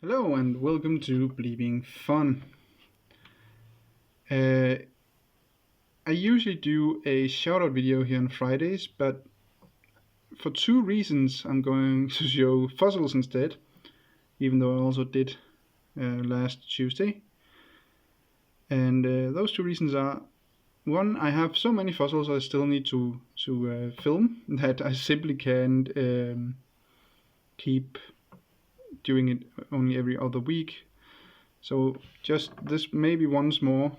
Hello and welcome to Bleeping Fun. Uh, I usually do a shoutout video here on Fridays, but for two reasons I'm going to show fossils instead, even though I also did last Tuesday. And those two reasons are, one, I have so many fossils I still need to film that I simply can't keep doing it only every other week. So just this maybe once more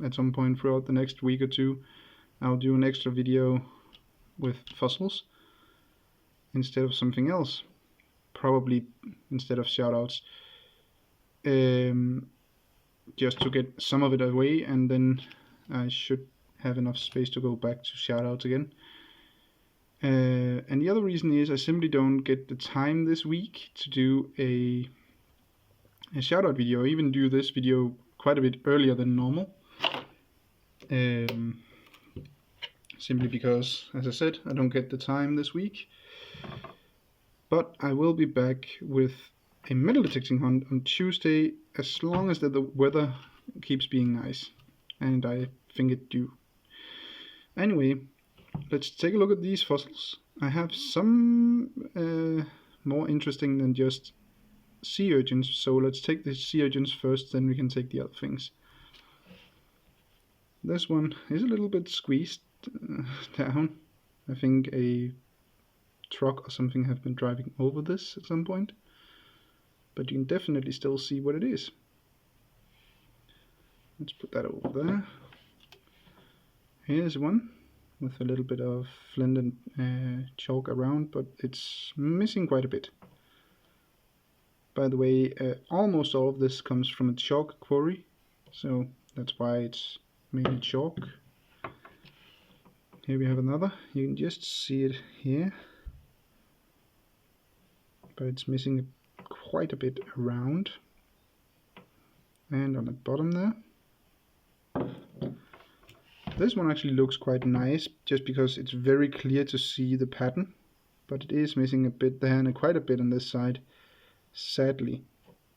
at some point throughout the next week or two, I'll do an extra video with fossils instead of something else, probably instead of shoutouts, just to get some of it away, and then I should have enough space to go back to shoutouts again. And the other reason is I simply don't get the time this week to do a shoutout video, or even do this video quite a bit earlier than normal. Simply because, as I said, I don't get the time this week. But I will be back with a metal detecting hunt on Tuesday, as long as the weather keeps being nice. And I think it do. Anyway, let's take a look at these fossils. I have some more interesting than just sea urchins, so let's take the sea urchins first, then we can take the other things. This one is a little bit squeezed down. I think a truck or something have been driving over this at some point, but you can definitely still see what it is. Let's put that over there. Here's one with a little bit of flint and chalk around, but it's missing quite a bit. By the way, almost all of this comes from a chalk quarry, so that's why it's mainly chalk. Here we have another. You can just see it here, but it's missing quite a bit around and on the bottom there. This one actually looks quite nice, just because it's very clear to see the pattern, but it is missing a bit there and quite a bit on this side, sadly.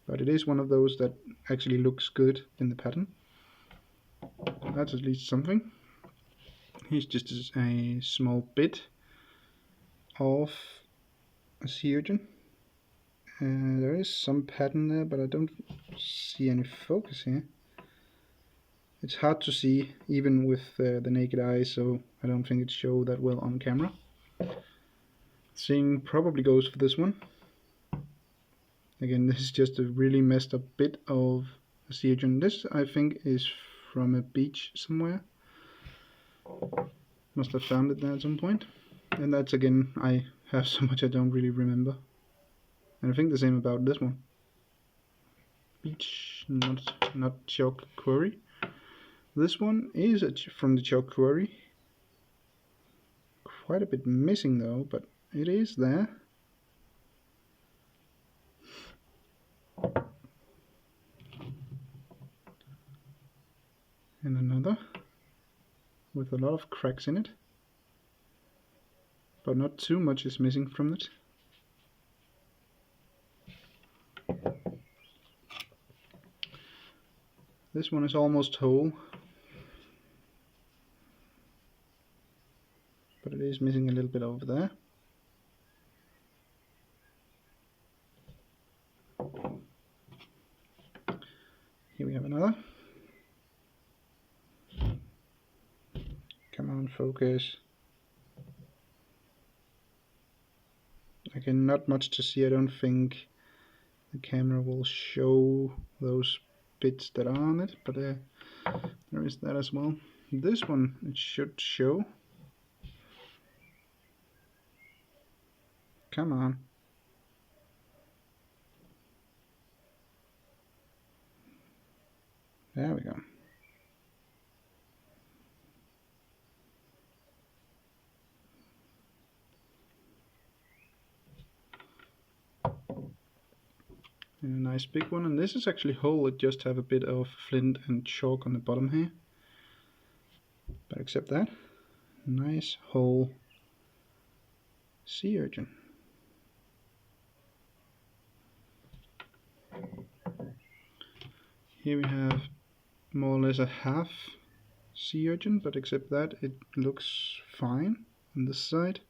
But it is one of those that actually looks good in the pattern. That's at least something. Here's just a small bit of a sea urchin. There is some pattern there, but I don't see any focus here. It's hard to see even with the naked eye, so I don't think it shows that well on camera. Same probably goes for this one. Again, this is just a really messed up bit of a sea urchin. This, I think, is from a beach somewhere. Must have found it there at some point. And that's, again, I have so much I don't really remember. And I think the same about this one. Beach, not chalk quarry. This one is from the chalk quarry. Quite a bit missing though, but it is there. And another with a lot of cracks in it, but not too much is missing from it. This one is almost whole, but it is missing a little bit over there. Here we have another. Come on, focus. Again, not much to see. I don't think the camera will show those bits that are on it, but there is that as well. This one it should show. Come on. There we go. And a nice big one, and this is actually whole. It just have a bit of flint and chalk on the bottom here. But except that, nice whole sea urchin. Here we have more or less a half sea urchin, but except that it looks fine on this side.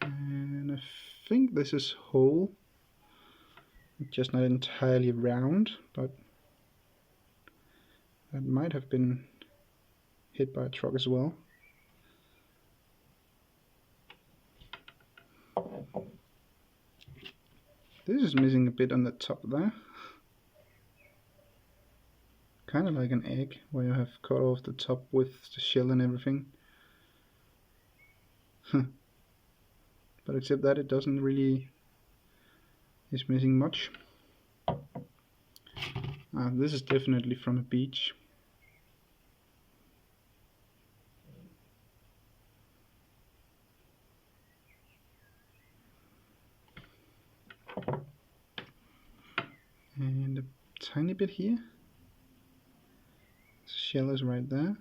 And I think this is whole, just not entirely round, but that might have been hit by a truck as well. This is missing a bit on the top there. Kind of like an egg, where you have cut off the top with the shell and everything. But except that it doesn't really, is missing much. This is definitely from a beach. And a tiny bit here. The shell is right there,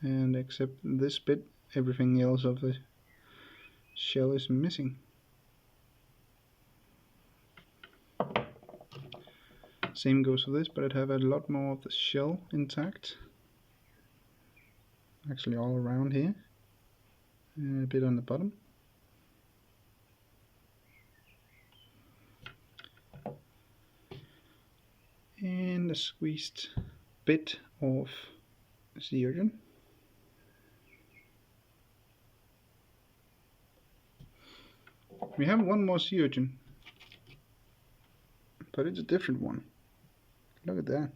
and except this bit, everything else of the shell is missing. Same goes for this, but it have a lot more of the shell intact. Actually all around here, and a bit on the bottom. And a squeezed bit of sea urchin. We have one more sea urchin, but it's a different one. Look at that.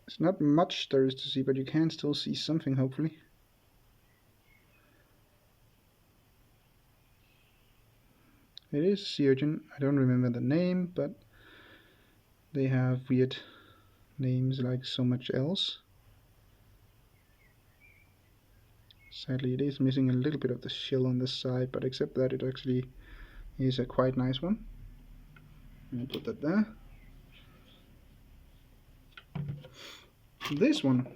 It's not much there is to see, but you can still see something, hopefully. It is sea urchin. I don't remember the name, but they have weird names like so much else. Sadly, it is missing a little bit of the shell on this side, but except that, it actually is a quite nice one. I'll put that there. This one,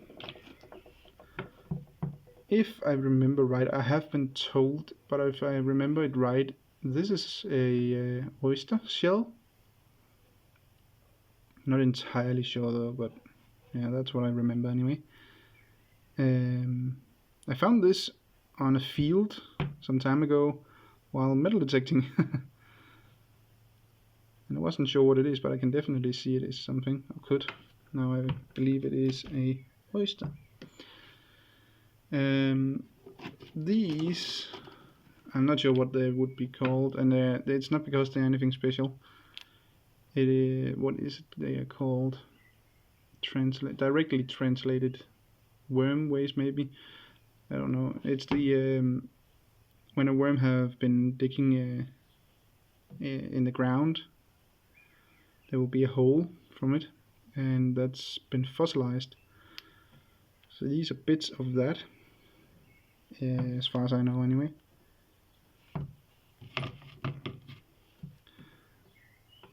if I remember right, I have been told, but if I remember it right, this is a oyster shell. Not entirely sure though, but yeah, that's what I remember anyway. I found this on a field some time ago while metal detecting. And I wasn't sure what it is, but I can definitely see it is something, or could. Now I believe it is a oyster. These, I'm not sure what they would be called, and it's not because they're anything special. It is, what is it they are called? Directly translated worm waste, maybe. I don't know. It's the when a worm have been digging in the ground, there will be a hole from it, and that's been fossilized. So these are bits of that, as far as I know anyway.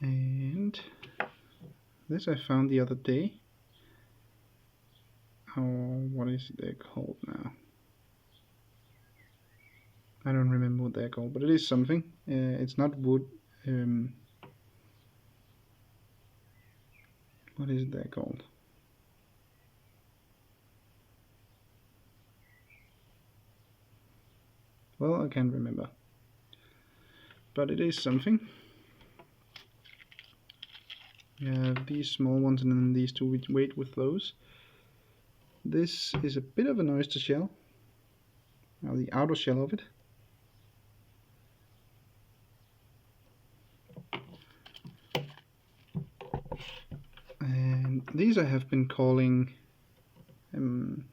And this I found the other day. Oh, what is they called now? I don't remember what they're called, but it is something. It's not wood. What is it they're called? Well, I can't remember. But it is something. We have these small ones and then these two, we wait with those. This is a bit of an oyster shell. Now the outer shell of it. And these I have been calling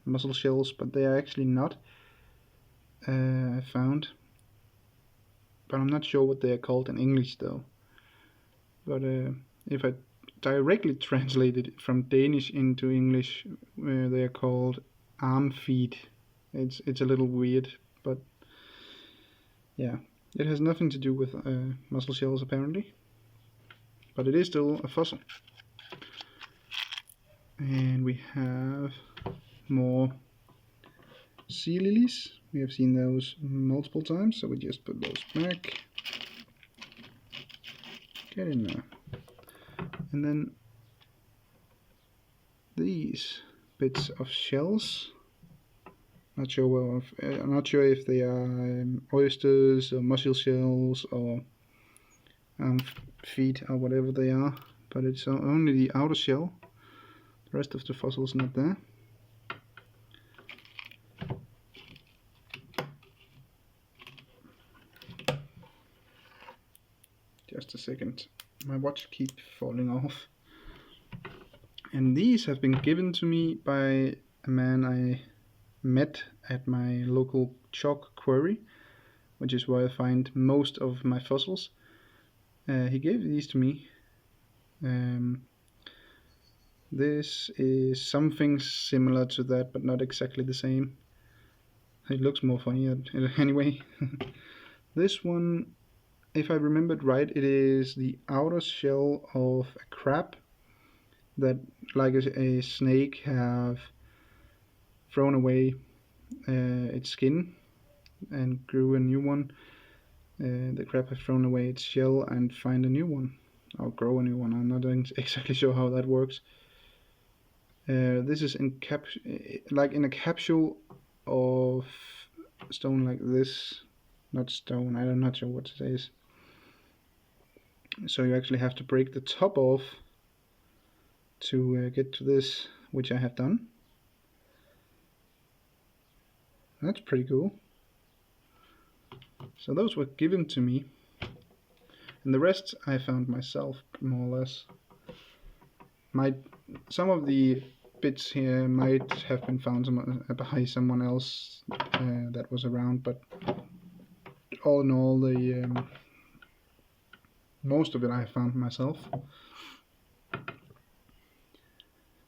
mussel shells, but they are actually not. I found, but I'm not sure what they are called in English though. But if I directly translate it from Danish into English, they are called arm feet. It's a little weird, but yeah, it has nothing to do with mussel shells apparently, but it is still a fossil. And we have more sea lilies. We have seen those multiple times, so we just put those back. Get in there. And then these bits of shells. Not sure I'm not sure if they are oysters or mussel shells or feet or whatever they are, but it's only the outer shell. The rest of the fossil's not there. Just a second, my watch keeps falling off. And these have been given to me by a man I met at my local chalk quarry, which is where I find most of my fossils. He gave these to me. This is something similar to that, but not exactly the same. It looks more funny anyway. This one, if I remembered right, it is the outer shell of a crab that, like a snake, have thrown away its skin and grew a new one. The crab has thrown away its shell and find a new one, or grow a new one. I'm not exactly sure how that works. This is like in a capsule of stone like this. Not stone, I'm not sure what it is. So you actually have to break the top off to get to this, which I have done. That's pretty cool. So those were given to me, and the rest I found myself, more or less. Some of the bits here might have been found by someone else that was around, but all in all, the most of it I found myself.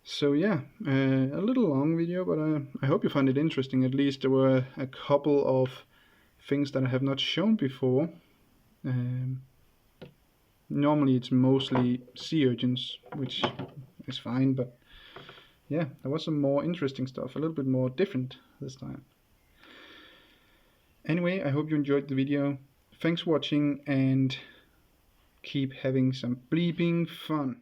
So yeah, a little long video, but I hope you find it interesting. At least there were a couple of things that I have not shown before. Normally it's mostly sea urchins, which is fine, but yeah, there was some more interesting stuff, a little bit more different this time. Anyway, I hope you enjoyed the video. Thanks for watching, and keep having some bleeping fun.